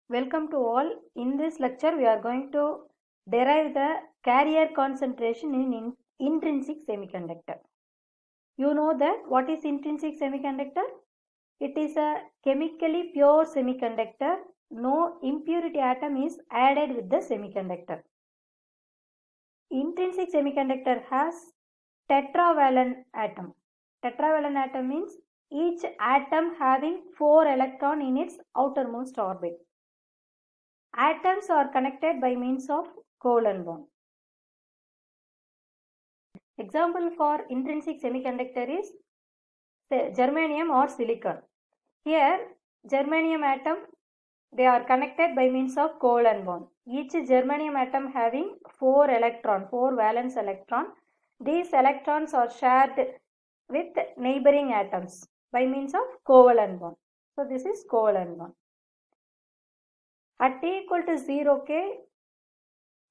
Welcome to all. In this lecture, we are going to derive the carrier concentration in intrinsic semiconductor. You know that what is intrinsic semiconductor? It is a chemically pure semiconductor. No impurity atom is added with the semiconductor. Intrinsic semiconductor has tetravalent atom. Tetravalent atom means each atom having 4 electrons in its outermost orbit. Atoms are connected by means of covalent bond. Example for intrinsic semiconductor is germanium or silicon. Here, germanium atom, they are connected by means of covalent bond. Each germanium atom having 4 valence electron. These electrons are shared with neighboring atoms by means of covalent bond. So this is covalent bond. At T equal to 0K,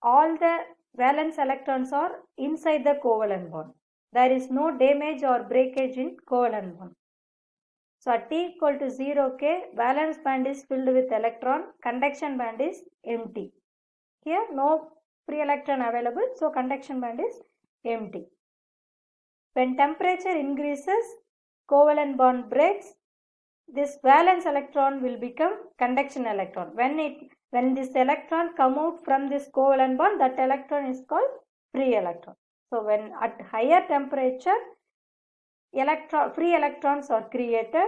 all the valence electrons are inside the covalent bond. There is no damage or breakage in covalent bond. So at T equal to 0K, valence band is filled with electron, conduction band is empty. Here no free electron available, so conduction band is empty. When temperature increases, covalent bond breaks. This valence electron will become conduction electron. When this electron come out from this covalent bond, that electron is called free electron. So when at higher temperature, free electrons are created.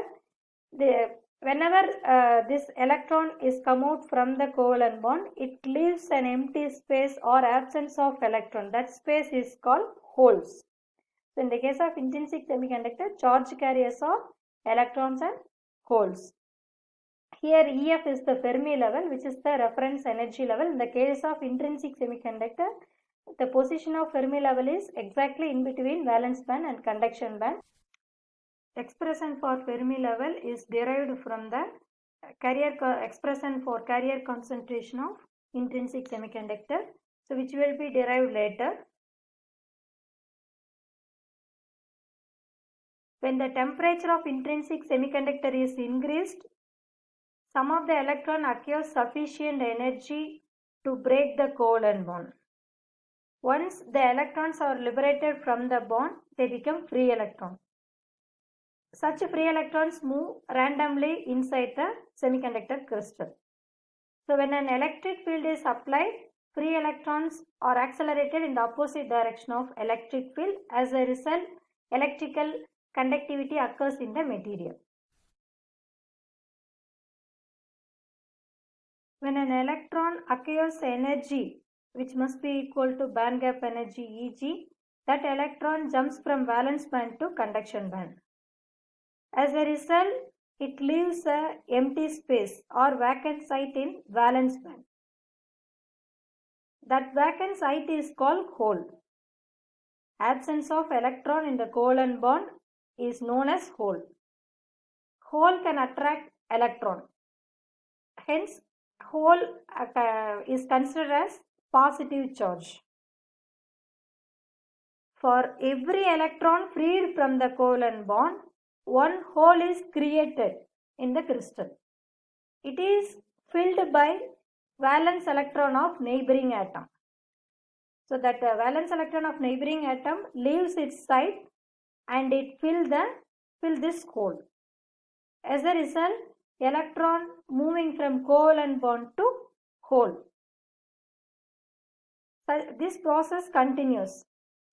Whenever this electron is come out from the covalent bond, it leaves an empty space or absence of electron. That space is called holes. So in the case of intrinsic semiconductor, charge carriers are electrons and holes. Here EF is the Fermi level, which is the reference energy level. In the case of intrinsic semiconductor, the position of Fermi level is exactly in between valence band and conduction band. Expression for Fermi level is derived from the expression for carrier concentration of intrinsic semiconductor, so which will be derived later. When the temperature of intrinsic semiconductor is increased, some of the electron acquires sufficient energy to break the covalent bond. Once the electrons are liberated from the bond, they become free electrons. Such free electrons move randomly inside the semiconductor crystal. So when an electric field is applied, free electrons are accelerated in the opposite direction of electric field. As a result, electrical conductivity occurs in the material. When an electron acquires energy, which must be equal to band gap energy Eg, that electron jumps from valence band to conduction band. As a result, it leaves an empty space or vacant site in valence band. That vacant site is called hole. Absence of electron in the covalent bond is known as hole. Hole can attract electron. Hence, hole is considered as positive charge. For every electron freed from the covalent bond, one hole is created in the crystal. It is filled by valence electron of neighboring atom. So that the valence electron of neighboring atom leaves its site and it fills this hole. As a result, electron moving from covalent bond to hole. So this process continues.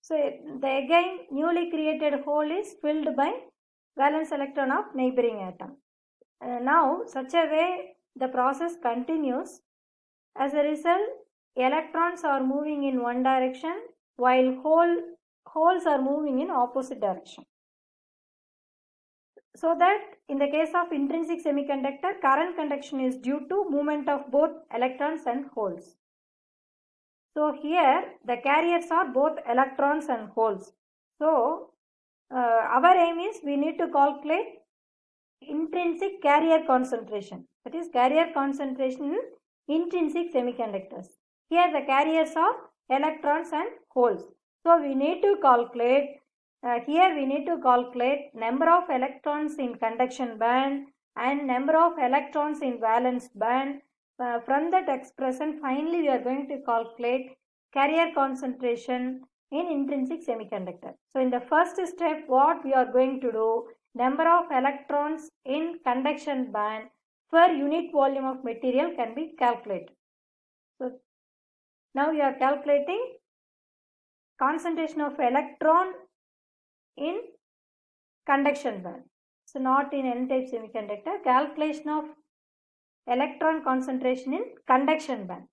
So the again newly created hole is filled by valence electron of neighboring atom. Now such a way the process continues. As a result, electrons are moving in one direction while holes are moving in opposite direction. So that in the case of intrinsic semiconductor, current conduction is due to movement of both electrons and holes. So here the carriers are both electrons and holes. So our aim is we need to calculate intrinsic carrier concentration. That is carrier concentration in intrinsic semiconductors. Here the carriers are electrons and holes. So we need to calculate, number of electrons in conduction band and number of electrons in valence band from that expression, finally we are going to calculate carrier concentration in intrinsic semiconductor. So in the first step, what we are going to do, number of electrons in conduction band per unit volume of material can be calculated. So now we are calculating concentration of electron in conduction band. So not in N-type semiconductor, calculation of electron concentration in conduction band.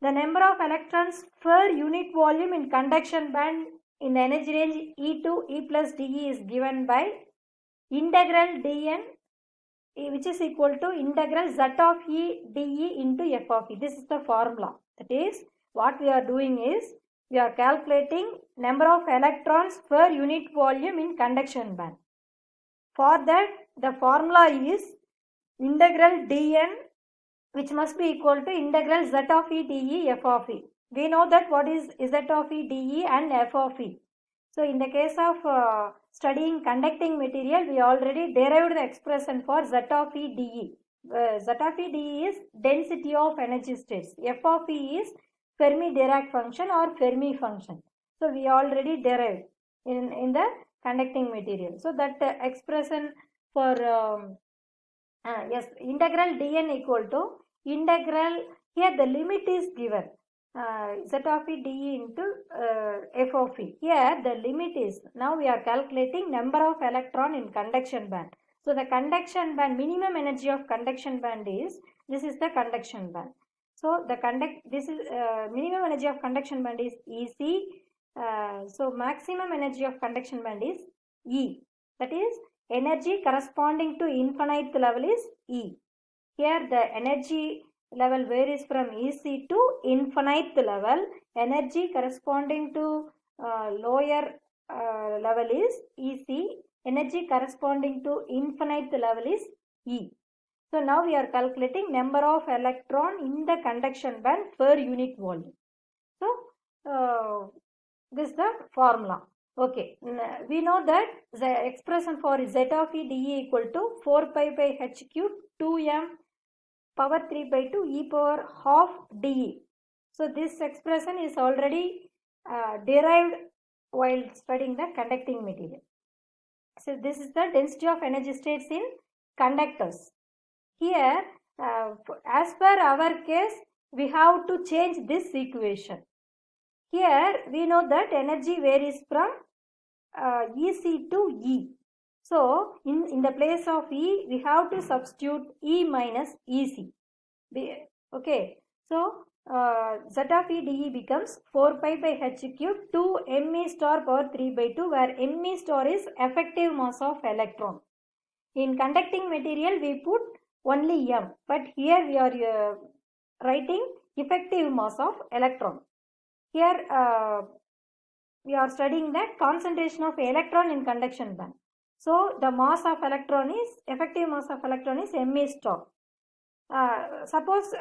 The number of electrons per unit volume in conduction band in the energy range E2 E plus dE is given by integral dN, which is equal to integral Z of E dE into F of E. This is the formula. That is, what we are doing is, we are calculating number of electrons per unit volume in conduction band. For that, the formula is integral dN, which must be equal to integral Z of E dE F of E. We know that what is Z of E dE and F of E. So in the case of studying conducting material, we already derived the expression for Z of E dE. Z of E dE is density of energy states. F of E is Fermi-Dirac function or Fermi function. So we already derived in the conducting material. So that expression for yes, integral dN equal to integral, here the limit is given, Z of E dE into F of E. Here the limit is, now we are calculating number of electron in conduction band. So the conduction band, minimum energy of conduction band is, this is the conduction band. So the this is minimum energy of conduction band is EC. So maximum energy of conduction band is E. That is, energy corresponding to infinite level is E. Here the energy level varies from EC to infinite level. Energy corresponding to lower level is EC. Energy corresponding to infinite level is E. So now we are calculating number of electron in the conduction band per unit volume. So this is the formula. Okay, we know that the expression for Z of E dE equal to 4 pi by h cube 2m power 3 by 2 e power half dE. So this expression is already derived while studying the conducting material. So this is the density of energy states in conductors. Here, as per our case, we have to change this equation. Here we know that energy varies from EC to E. So in the place of E, we have to substitute E minus EC. Okay. So Z of E dE becomes 4 pi by h cube 2 me star power 3 by 2, where me star is effective mass of electron. In conducting material, we put only m, but here we are writing effective mass of electron. Here we are studying the concentration of electron in conduction band. So the mass of electron is, effective mass of electron is me star. Suppose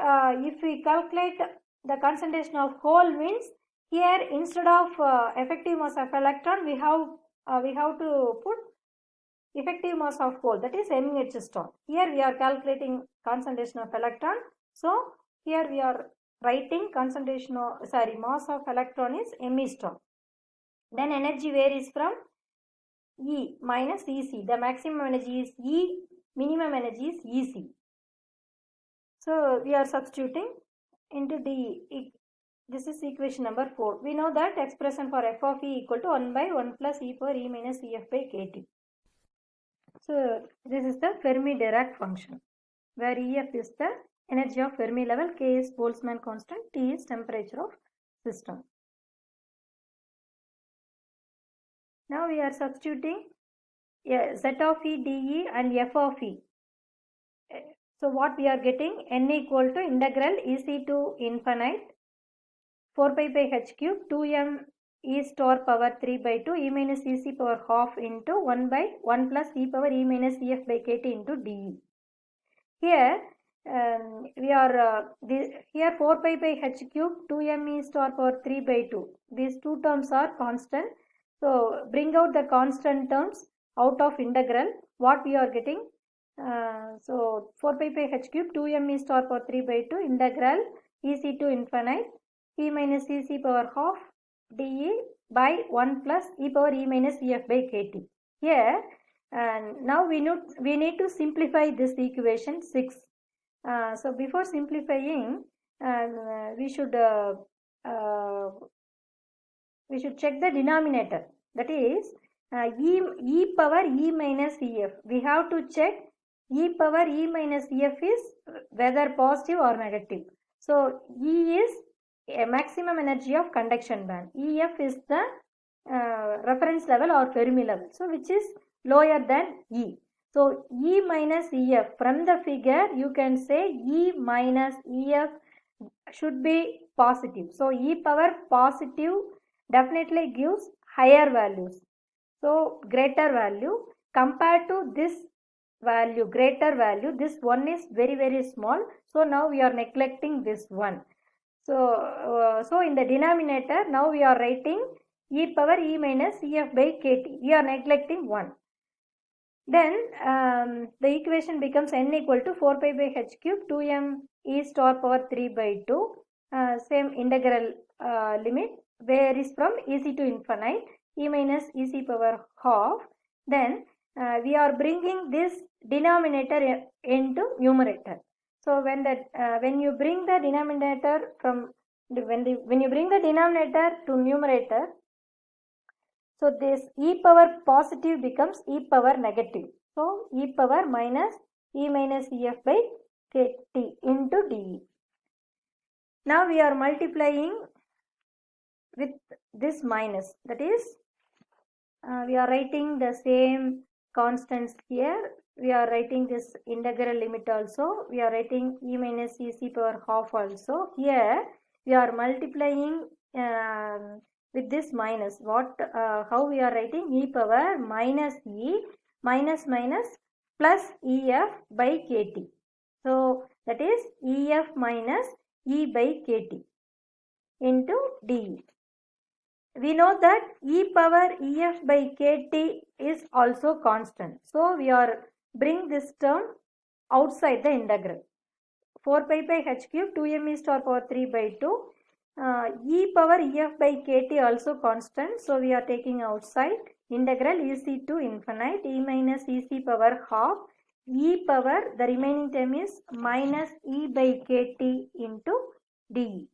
if we calculate the concentration of hole, means here instead of effective mass of electron, we have to put effective mass of hole, that is mh star. Here we are calculating concentration of electron. So here we are writing concentration of, mass of electron is me star. Then energy varies from E minus EC. The maximum energy is E, minimum energy is EC. So we are substituting into D. This is equation number 4. We know that expression for F of E equal to 1 by 1 plus e power E minus Ef by Kt. So this is the Fermi-Dirac function, where Ef is the energy of Fermi level, K is Boltzmann constant, T is temperature of system. Now we are substituting Z of E dE and F of E. So what we are getting, n equal to integral EC to infinite 4 pi by h cube 2m e star power 3 by 2 e minus EC power half into 1 by 1 plus e power E minus Ef by Kt into dE. Here we are here 4 pi by h cube 2m e star power 3 by 2. These two terms are constant. So bring out the constant terms out of integral. What we are getting? So 4 pi h cube 2m e star power 3 by 2 integral ec to infinite e minus ec power half dE by 1 plus e power e minus ef by kt. Here now we need to simplify this equation 6. So before simplifying we should check the denominator, that is e power e minus ef. We have to check e power e minus ef is whether positive or negative. So E is a maximum energy of conduction band, ef is the reference level or Fermi level, so which is lower than E. So E minus ef, from the figure you can say E minus ef should be positive. So e power positive definitely gives higher values. So greater value compared to this value, greater value, this one is very small. So now we are neglecting this one. So in the denominator now we are writing e power e minus ef by kt. We are neglecting 1. Then the equation becomes n equal to 4 pi by h cube 2m e star power 3 by 2. Same integral limit varies from ec to infinite e minus ec power half. Then we are bringing this denominator into numerator. So when you bring the denominator when you bring the denominator to numerator, so this e power positive becomes e power negative. So e power minus e minus ef by kt into dE. Now we are multiplying with this minus, that is we are writing the same constants here. We are writing this integral limit also. We are writing e minus ec power half also. Here we are multiplying with this minus. How we are writing? E power minus e minus plus ef by kt. So that is ef minus e by kt into dE. We know that e power ef by kt is also constant. So we are bring this term outside the integral. 4 pi by h cube 2m e star power 3 by 2. E power ef by kt also constant. So we are taking outside. Integral ec to infinite e minus ec power half e power, the remaining term is minus e by kt into dE.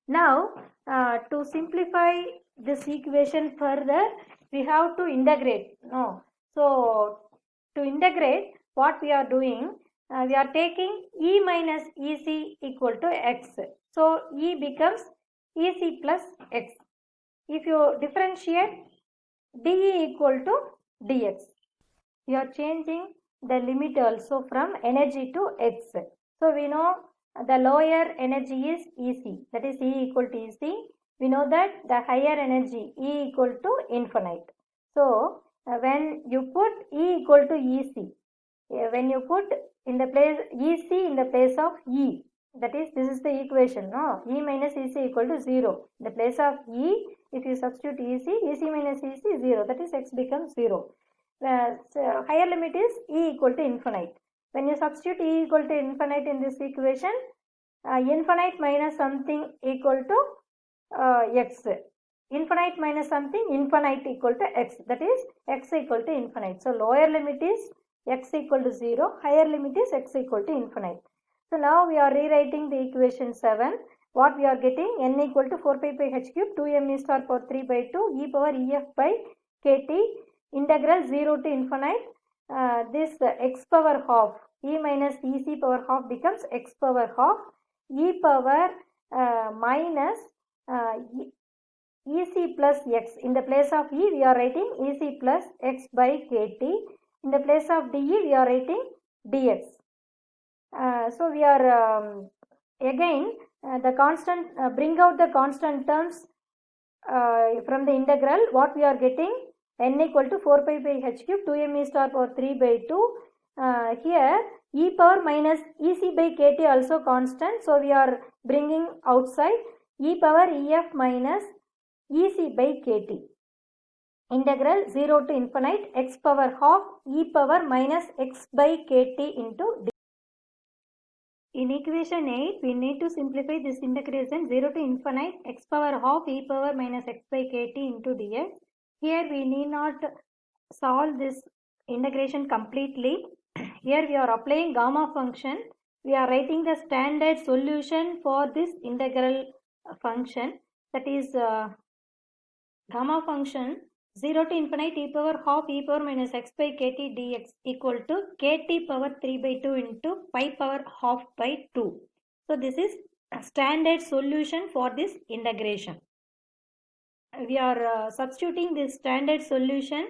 Now to simplify this equation further, we have to integrate. So to integrate, what we are doing, we are taking e minus ec equal to x. So e becomes ec plus x. If you differentiate, dE equal to dx. We are changing the limit also from energy to x. So we know the lower energy is ec, that is E equal to ec. We know that the higher energy E equal to infinite. So when you put E equal to ec, when you put in the place ec in the place of E, that is, this is the equation, E minus ec equal to 0. In the place of E, if you substitute ec minus ec is 0, that is x becomes 0. So higher limit is E equal to infinite. When you substitute E equal to infinite in this equation, infinite minus something equal to x. Infinite minus something, infinite equal to x, that is x equal to infinite. So lower limit is x equal to 0, higher limit is x equal to infinite. So now we are rewriting the equation 7. What we are getting? N equal to 4 pi by h cube 2m e star power 3 by 2 e power ef by kt integral 0 to infinite. This x power half, e minus ec power half becomes x power half, e power minus ec plus x. In the place of e, we are writing ec plus x by kt. In the place of dE, we are writing dx. So we are again the constant, bring out the constant terms from the integral. What we are getting? N equal to 4 pi by h cube 2m e star power 3 by 2. Here e power minus ec by kt also constant. So we are bringing outside e power ef minus ec by kt integral 0 to infinite x power half e power minus x by kt into d. In equation 8, we need to simplify this integration 0 to infinite x power half e power minus x by kt into dx. Here we need not solve this integration completely. Here we are applying gamma function. We are writing the standard solution for this integral function, that is gamma function 0 to infinite e power half e power minus x by kt dx equal to kt power 3 by 2 into pi power half by 2. So this is a standard solution for this integration. We are substituting this standard solution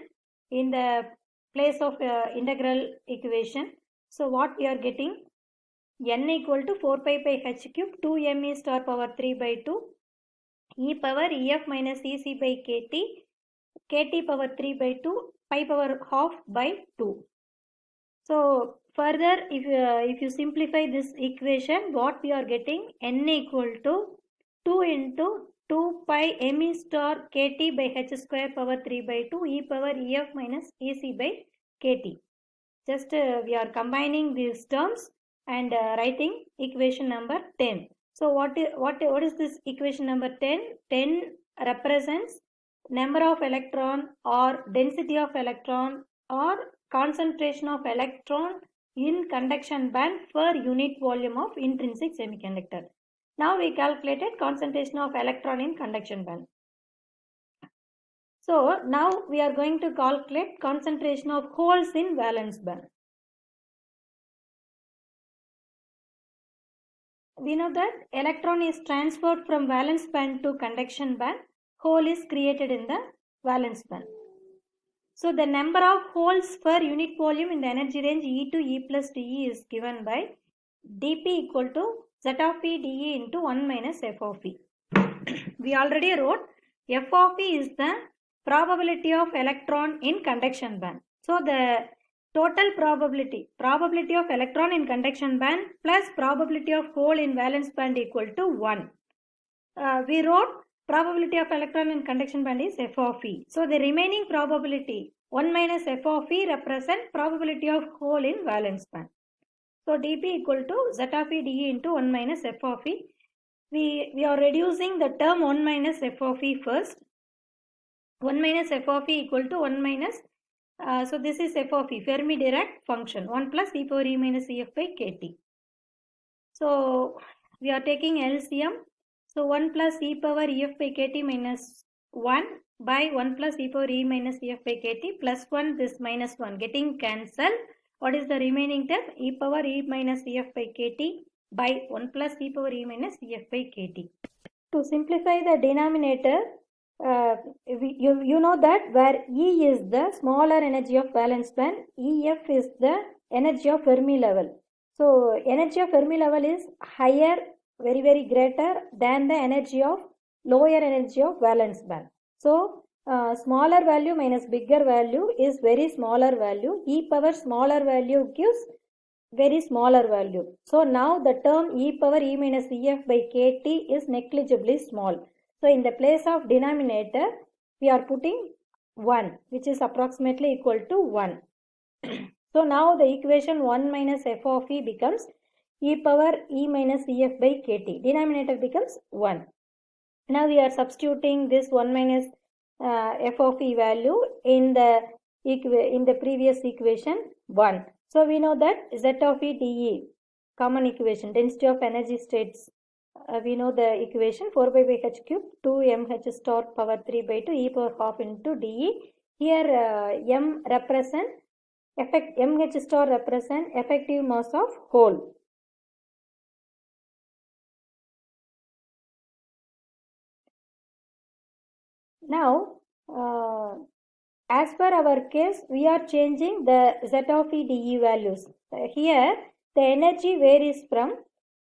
in the place of integral equation. So what we are getting, n equal to 4 pi by h cube 2 m star power 3 by 2 e power ef minus ec by kt power 3 by 2 pi power half by 2. So further, if you simplify this equation, what we are getting, n equal to 2 into 2 pi m star kt by h square power 3 by 2 e power ef minus ec by kt. Just we are combining these terms and writing equation number 10. So what is this equation number 10? 10 represents number of electron or density of electron or concentration of electron in conduction band per unit volume of intrinsic semiconductor. Now we calculated concentration of electron in conduction band. So now we are going to calculate concentration of holes in valence band. We know that electron is transferred from valence band to conduction band. Hole is created in the valence band. So the number of holes per unit volume in the energy range E to E plus dE is given by dP equal to Z of E dE into 1 minus F of E. We already wrote F of E is the probability of electron in conduction band. So the total probability of electron in conduction band plus probability of hole in valence band equal to 1. We wrote probability of electron in conduction band is F of E. So the remaining probability 1 minus F of E represent probability of hole in valence band. So dP equal to Z of E dE into 1 minus F of E. We are reducing the term 1 minus F of E first. 1 minus F of E equal to 1 minus, so this is F of E, Fermi-Dirac function, 1 plus e power e minus Ef by kt. So we are taking LCM. So 1 plus e power Ef by kt minus 1 by 1 plus e power e minus Ef by kt plus 1, this minus 1 getting cancelled. What is the remaining term? E power e minus Ef by kt by 1 plus e power e minus Ef by kt. To simplify the denominator, you know that where E is the smaller energy of valence band, Ef is the energy of Fermi level. So energy of Fermi level is higher, very greater than the energy of lower energy of valence band. So smaller value minus bigger value is very smaller value. E power smaller value gives very smaller value. So now the term e power e minus Ef by kt is negligibly small. So in the place of denominator, we are putting 1, which is approximately equal to 1. So now the equation 1 minus F of E becomes e power e minus Ef by kt. Denominator becomes 1. Now we are substituting this 1 minus F of E value in the previous equation 1. So we know that Z of E dE, common equation, density of energy states. We know the equation 4 pi by h cube 2 mh star power 3 by 2 e power half into dE. Here m mh star represent effective mass of hole. Now as per our case, we are changing the Z of E dE values. Here the energy varies from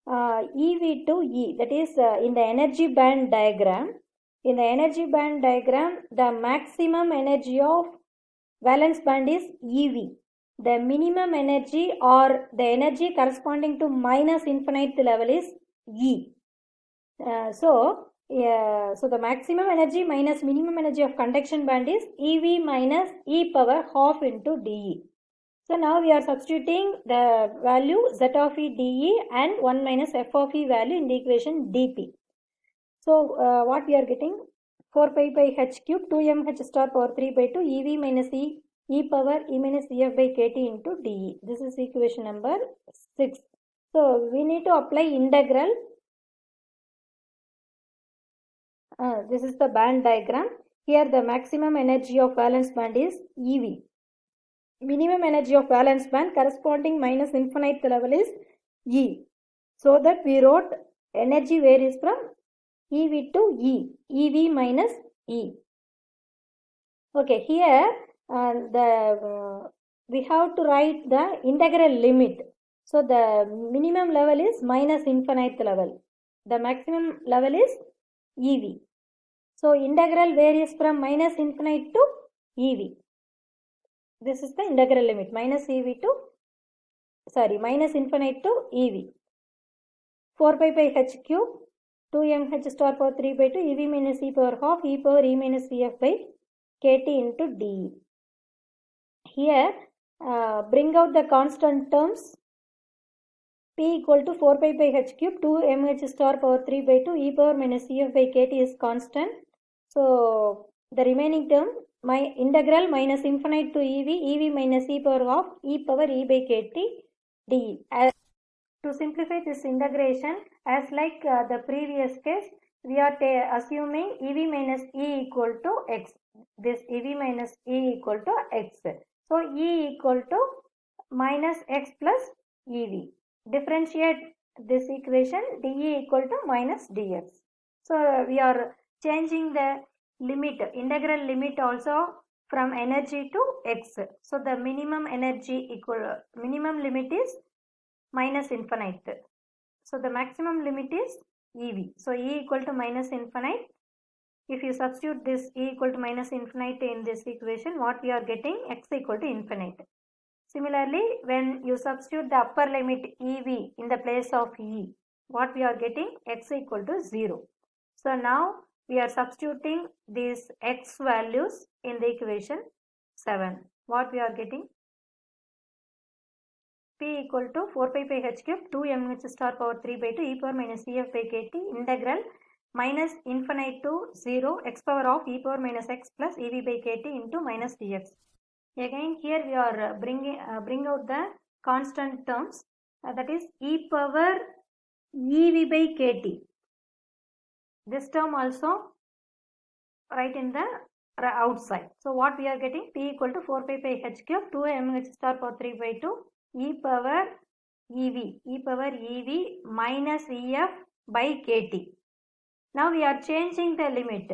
EV to E, that is in the energy band diagram. In the energy band diagram, the maximum energy of valence band is EV. The minimum energy or the energy corresponding to minus infinite level is E. So So the maximum energy minus minimum energy of conduction band is EV minus e power half into dE. So now we are substituting the value Z of E dE and 1 minus F of E value in the equation dP. So what we are getting? 4 pi by h cube 2m h star power 3 by 2 EV minus e power e minus EF by kt into dE. This is equation number 6. So we need to apply integral. This is the band diagram. Here the maximum energy of valence band is EV. Minimum energy of valence band corresponding minus infinite level is E. So that we wrote energy varies from EV to E. EV minus E. Okay, here we have to write the integral limit. So the minimum level is minus infinite level. The maximum level is EV. So integral varies from minus infinite to EV. This is the integral limit, minus infinite to EV. 4 pi by h cube 2m h star power 3 by 2 EV minus e power half e power e minus EF by kt into dE. Here bring out the constant terms. P equal to 4 pi by h cube 2m h star power 3 by 2 e power minus EF by kt is constant. So the remaining term, my integral minus infinite to EV minus e power half e power e by kt dE. To simplify this integration, as like the previous case, we are assuming EV minus E equal to X. This EV minus E equal to X. So E equal to minus X plus EV. Differentiate this equation, dE equal to minus dx. So we are changing the limit, integral limit also from energy to X. So the minimum limit is minus infinite. So the maximum limit is EV. So E equal to minus infinite. If you substitute this E equal to minus infinite in this equation, what we are getting? X equal to infinite. Similarly, when you substitute the upper limit EV in the place of E, what we are getting? X equal to 0. So now we are substituting these X values in the equation 7. What we are getting? P equal to 4 pi by h cube 2m h star power 3 by 2 e power minus EF by kt integral minus infinite to 0 x power of e power minus x plus EV by kt into minus dx. Again here we are bring out the constant terms, that is e power EV by kt. This term also write in the outside. So what we are getting? P equal to 4 pi by h cube 2m h star power 3 by 2 e power EV minus EF by kt. Now we are changing the limit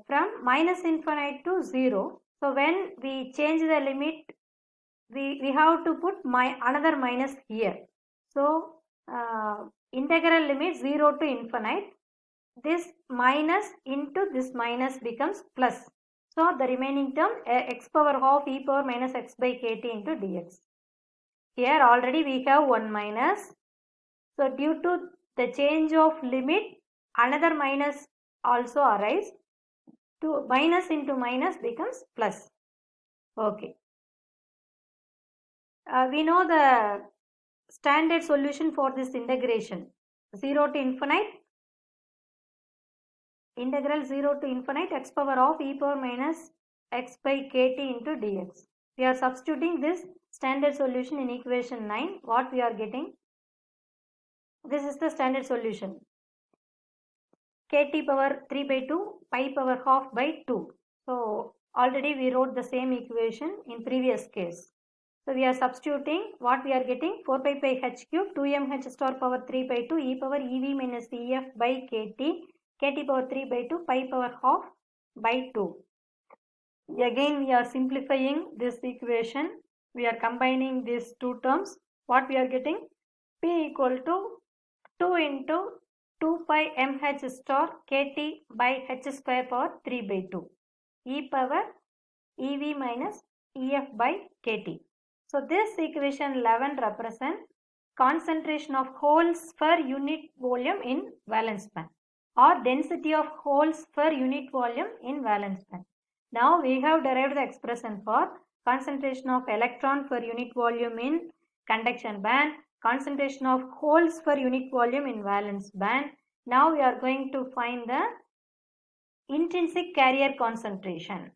from minus infinite to 0. So when we change the limit, we have to put another minus here. So integral limit 0 to infinite. This minus into this minus becomes plus. So the remaining term x power half e power minus x by kt into dx. Here already we have one minus. So due to the change of limit, another minus also arises. To minus into minus becomes plus. Okay. We know the standard solution for this integration. 0 to infinite. Integral 0 to infinite x power of e power minus x by kt into dx. We are substituting this standard solution in equation 9. What we are getting? This is the standard solution. Kt power 3 by 2, pi power half by 2. So already we wrote the same equation in previous case. So we are substituting. What we are getting? 4 pi by h cube 2m h star power 3 by 2 e power EV minus EF by kt power 3 by 2 pi power half by 2. Again we are simplifying this equation. We are combining these two terms. What we are getting? P equal to 2 into 2 pi mh star kt by h square power 3 by 2 e power EV minus EF by kt. So this equation 11 represents concentration of holes per unit volume in valence band. or density of holes per unit volume in valence band. Now we have derived the expression for concentration of electron per unit volume in conduction band, concentration of holes per unit volume in valence band. Now we are going to find the intrinsic carrier concentration.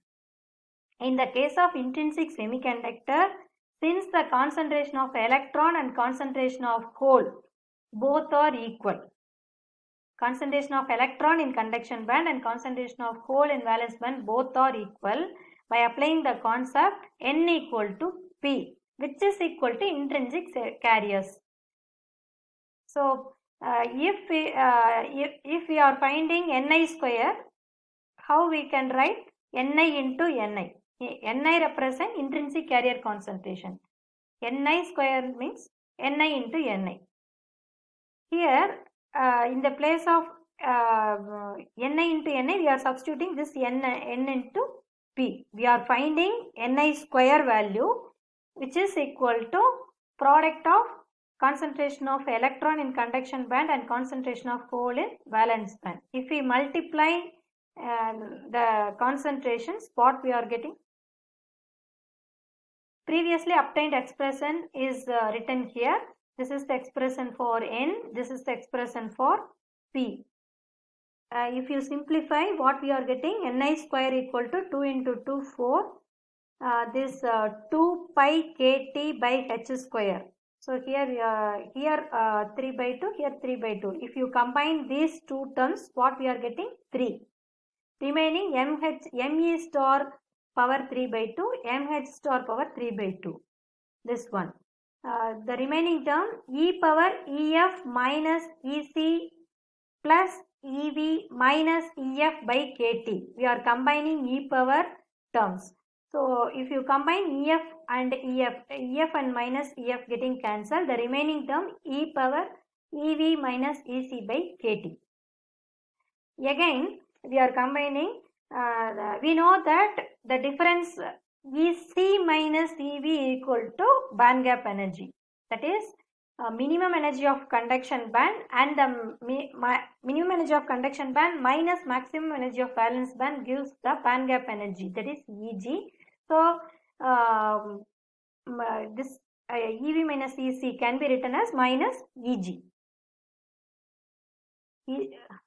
In the case of intrinsic semiconductor, since the concentration of electron and concentration of hole both are equal, concentration of electron in conduction band and concentration of hole in valence band both are equal, by applying the concept N equal to P, which is equal to intrinsic carriers. So if we are finding Ni square, how we can write Ni into Ni? Ni represent intrinsic carrier concentration. Ni square means Ni into Ni. Here in the place of Ni into Ni, we are substituting this N into P. We are finding Ni square value, which is equal to product of concentration of electron in conduction band and concentration of hole in valence band. If we multiply the concentrations, what we are getting? Previously obtained expression is written here. This is the expression for N, this is the expression for P. If you simplify, what we are getting? Ni square equal to 2 into 2, 4. This 2 pi kt by h square. So here 3 by 2, here 3 by 2. If you combine these two terms, what we are getting? 3. Remaining me star power 3 by 2, mh star power 3 by 2. This one. The remaining term e power ef minus ec plus ev minus ef by kt. We are combining e power terms. So if you combine ef and ef and minus ef getting cancelled, the remaining term e power ev minus ec by kt. Again we are combining, we know that the difference EC minus EV equal to band gap energy, that is minimum energy of conduction band and the minimum energy of conduction band minus maximum energy of valence band gives the band gap energy, that is EG. So this EV minus EC can be written as minus EG.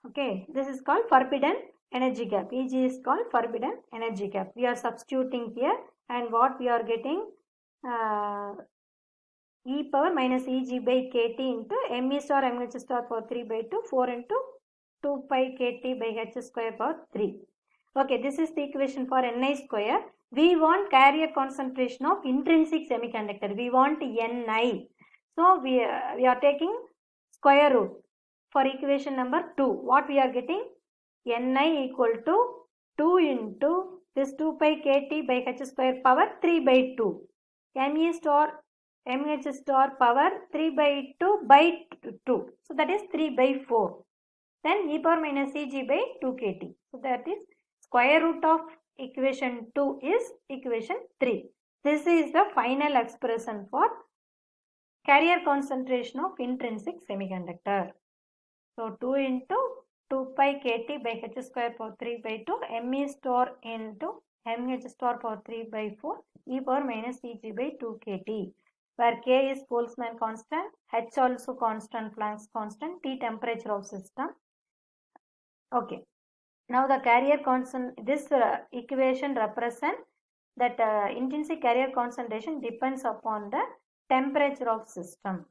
Okay, this is called forbidden energy gap. Eg is called forbidden energy gap. We are substituting here, and what we are getting? E power minus Eg by kt into me star mh star power 3 by 2, 4 into 2 pi kt by h square power 3. Okay, this is the equation for Ni square. We want carrier concentration of intrinsic semiconductor. We want Ni. So we are taking square root for equation number 2. What we are getting? Ni equal to 2 into this 2 pi kt by h square power 3 by 2. Me star mh star power 3 by 2 by 2. So that is 3 by 4. Then e power minus Eg by 2 kt. So that is square root of equation 2 is equation 3. This is the final expression for carrier concentration of intrinsic semiconductor. So 2 into 2 pi kt by h square power 3 by 2 me star into mh star power 3 by 4 e power minus Eg by 2 kt, where k is Boltzmann constant, h also constant, Planck's constant, T temperature of system. Okay. Now the carrier constant, this equation represent that intrinsic carrier concentration depends upon the temperature of system.